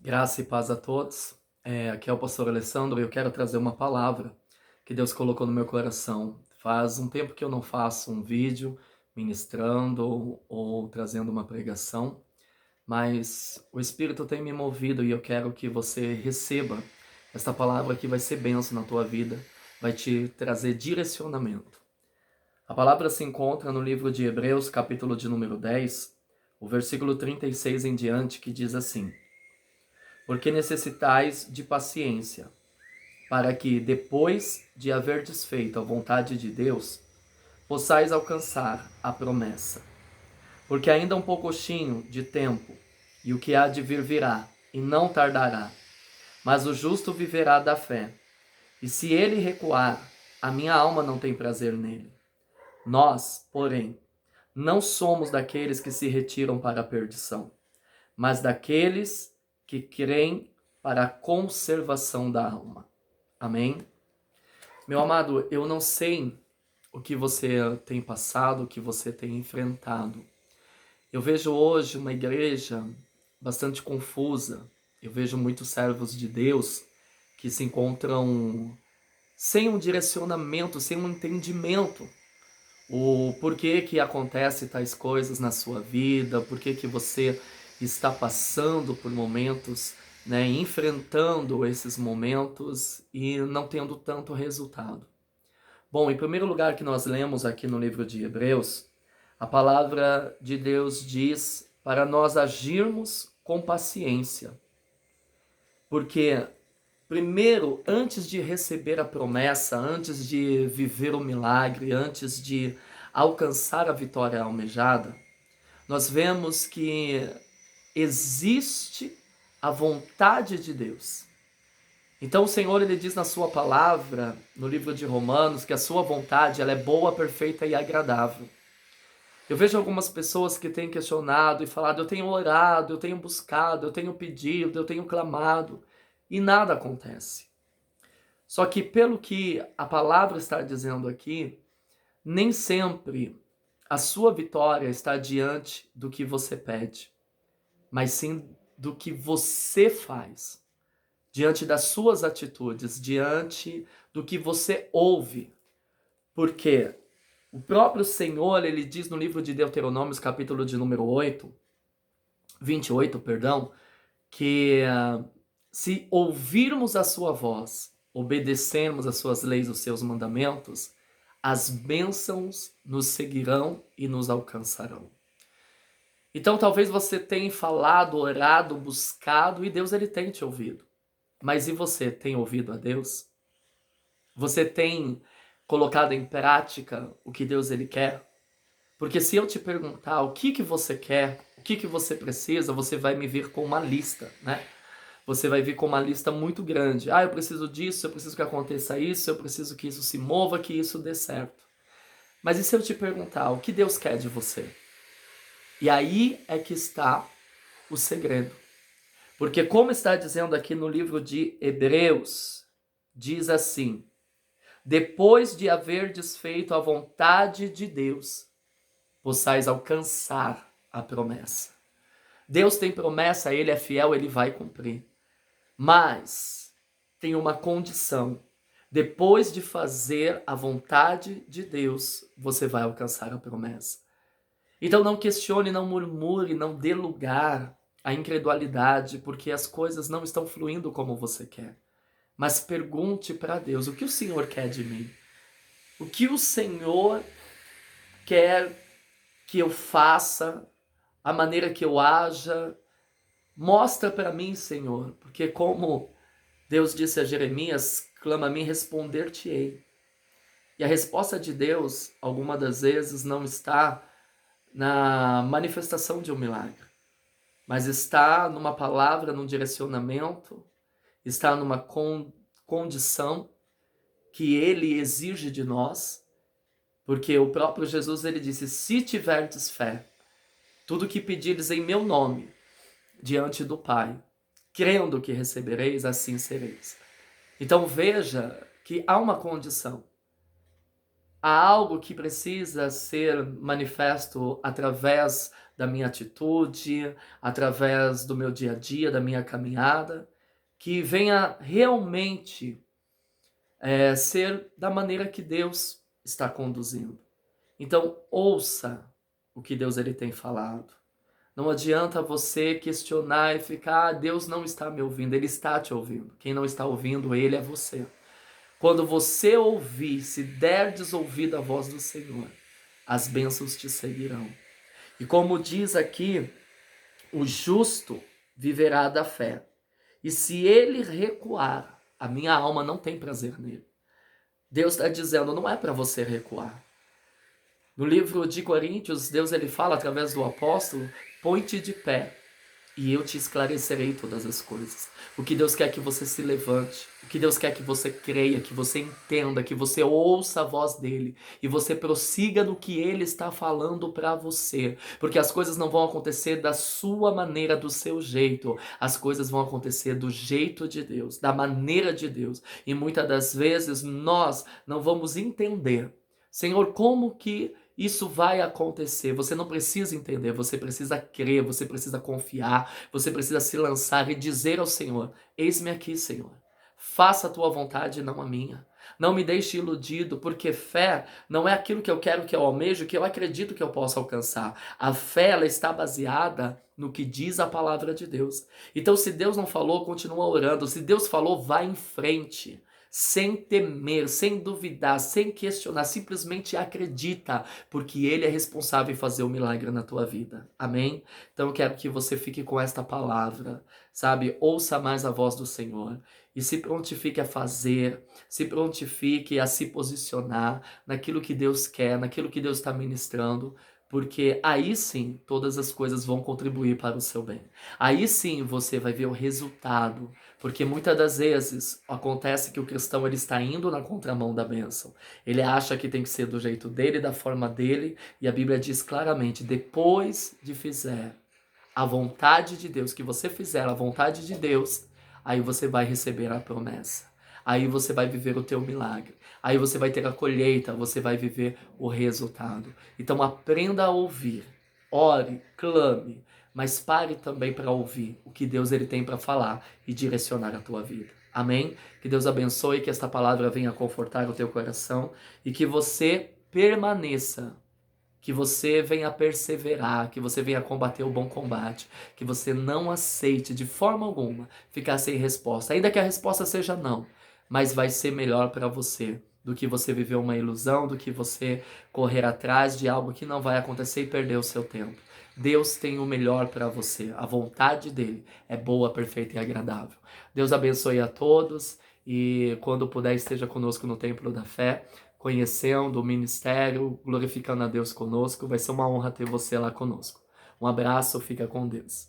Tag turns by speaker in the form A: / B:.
A: Graça e paz a todos. Aqui é o pastor Alessandro e eu quero trazer uma palavra que Deus colocou no meu coração. Faz um tempo que eu não faço um vídeo ministrando ou trazendo uma pregação, mas o Espírito tem me movido e eu quero que você receba esta palavra que vai ser bênção na tua vida, vai te trazer direcionamento. A palavra se encontra no livro de Hebreus, capítulo de número 10, o versículo 36 em diante, que diz assim: porque necessitais de paciência, para que, depois de haver desfeito a vontade de Deus, possais alcançar a promessa. Porque ainda um pouquinho de tempo, e o que há de vir virá, e não tardará. Mas o justo viverá da fé. E se ele recuar, a minha alma não tem prazer nele. Nós, porém, não somos daqueles que se retiram para a perdição, mas daqueles que creem para a conservação da alma. Amém? Meu amado, eu não sei o que você tem passado, o que você tem enfrentado. Eu vejo hoje uma igreja bastante confusa. Eu vejo muitos servos de Deus que se encontram sem um direcionamento, sem um entendimento. O porquê que acontece tais coisas na sua vida, porquê que você está passando por momentos, enfrentando esses momentos e não tendo tanto resultado. Bom, em primeiro lugar que nós lemos aqui no livro de Hebreus, a palavra de Deus diz para nós agirmos com paciência. Porque primeiro, antes de receber a promessa, antes de viver o milagre, antes de alcançar a vitória almejada, nós vemos que existe a vontade de Deus. Então o Senhor, ele diz na sua palavra, no livro de Romanos, que a sua vontade ela é boa, perfeita e agradável. Eu vejo algumas pessoas que têm questionado e falado: eu tenho orado, eu tenho buscado, eu tenho pedido, eu tenho clamado, e nada acontece. Só que pelo que a palavra está dizendo aqui, nem sempre a sua vitória está diante do que você pede, mas sim do que você faz, diante das suas atitudes, diante do que você ouve. Porque o próprio Senhor, ele diz no livro de Deuteronômios, capítulo de número 28, que se ouvirmos a sua voz, obedecermos as suas leis, os seus mandamentos, as bênçãos nos seguirão e nos alcançarão. Então talvez você tenha falado, orado, buscado e Deus ele tem te ouvido. Mas e você tem ouvido a Deus? Você tem colocado em prática o que Deus ele quer? Porque se eu te perguntar o que você quer, o que você precisa, você vai me vir com uma lista, né? Você vai vir com uma lista muito grande. Eu preciso disso, eu preciso que aconteça isso, eu preciso que isso se mova, que isso dê certo. Mas e se eu te perguntar o que Deus quer de você? E aí é que está o segredo. Porque como está dizendo aqui no livro de Hebreus, diz assim: depois de haver desfeito a vontade de Deus, possais alcançar a promessa. Deus tem promessa, Ele é fiel, Ele vai cumprir. Mas tem uma condição. Depois de fazer a vontade de Deus, você vai alcançar a promessa. Então não questione, não murmure, não dê lugar à incredulidade, porque as coisas não estão fluindo como você quer. Mas pergunte para Deus: o que o Senhor quer de mim? O que o Senhor quer que eu faça? A maneira que eu haja? Mostra para mim, Senhor, porque como Deus disse a Jeremias: clama a mim, responder-te-ei. E a resposta de Deus, alguma das vezes, não está na manifestação de um milagre, mas está numa palavra, num direcionamento, está numa condição que Ele exige de nós, porque o próprio Jesus ele disse: se tiverdes fé, tudo que pedires em meu nome, diante do Pai, crendo que recebereis, assim sereis. Então veja que há uma condição. há algo que precisa ser manifesto através da minha atitude, através do meu dia a dia, da minha caminhada, que venha realmente ser da maneira que Deus está conduzindo. Então, ouça o que Deus ele tem falado. Não adianta você questionar e ficar, Deus não está me ouvindo, Ele está te ouvindo. Quem não está ouvindo Ele é você. Quando você ouvir, se derdes ouvido à voz do Senhor, as bênçãos te seguirão. E como diz aqui, o justo viverá da fé. E se ele recuar, a minha alma não tem prazer nele. Deus está dizendo, não é para você recuar. No livro de Coríntios, Deus ele fala através do apóstolo, põe-te de pé e eu te esclarecerei todas as coisas. O que Deus quer que você se levante, o que Deus quer que você creia, que você entenda, que você ouça a voz dele e você prossiga no que ele está falando para você, porque as coisas não vão acontecer da sua maneira, do seu jeito, as coisas vão acontecer do jeito de Deus, da maneira de Deus, e muitas das vezes nós não vamos entender, Senhor, como que isso vai acontecer. Você não precisa entender, você precisa crer, você precisa confiar, você precisa se lançar e dizer ao Senhor: eis-me aqui, Senhor. Faça a tua vontade, não a minha. Não me deixe iludido, porque fé não é aquilo que eu quero, que eu almejo, que eu acredito que eu possa alcançar. A fé, ela está baseada no que diz a palavra de Deus. Então, se Deus não falou, continua orando. Se Deus falou, vai em frente. Sem temer, sem duvidar, sem questionar, simplesmente acredita, porque Ele é responsável em fazer o milagre na tua vida. Amém? Então eu quero que você fique com esta palavra, sabe? Ouça mais a voz do Senhor e se prontifique a fazer, se prontifique a se posicionar naquilo que Deus quer, naquilo que Deus está ministrando, porque aí sim todas as coisas vão contribuir para o seu bem. Aí sim você vai ver o resultado, porque muitas das vezes acontece que o cristão ele está indo na contramão da bênção. Ele acha que tem que ser do jeito dele, da forma dele, e a Bíblia diz claramente: depois de fizer a vontade de Deus, que você fizer a vontade de Deus, aí você vai receber a promessa. Aí você vai viver o teu milagre. Aí você vai ter a colheita, você vai viver o resultado. Então aprenda a ouvir. Ore, clame, mas pare também para ouvir o que Deus ele tem para falar e direcionar a tua vida. Amém? Que Deus abençoe, que esta palavra venha confortar o teu coração e que você permaneça, que você venha perseverar, que você venha combater o bom combate, que você não aceite de forma alguma ficar sem resposta, ainda que a resposta seja não, mas vai ser melhor para você do que você viver uma ilusão, do que você correr atrás de algo que não vai acontecer e perder o seu tempo. Deus tem o melhor para você, a vontade dele é boa, perfeita e agradável. Deus abençoe a todos e quando puder esteja conosco no Templo da Fé, conhecendo o ministério, glorificando a Deus conosco. Vai ser uma honra ter você lá conosco. Um abraço, fica com Deus.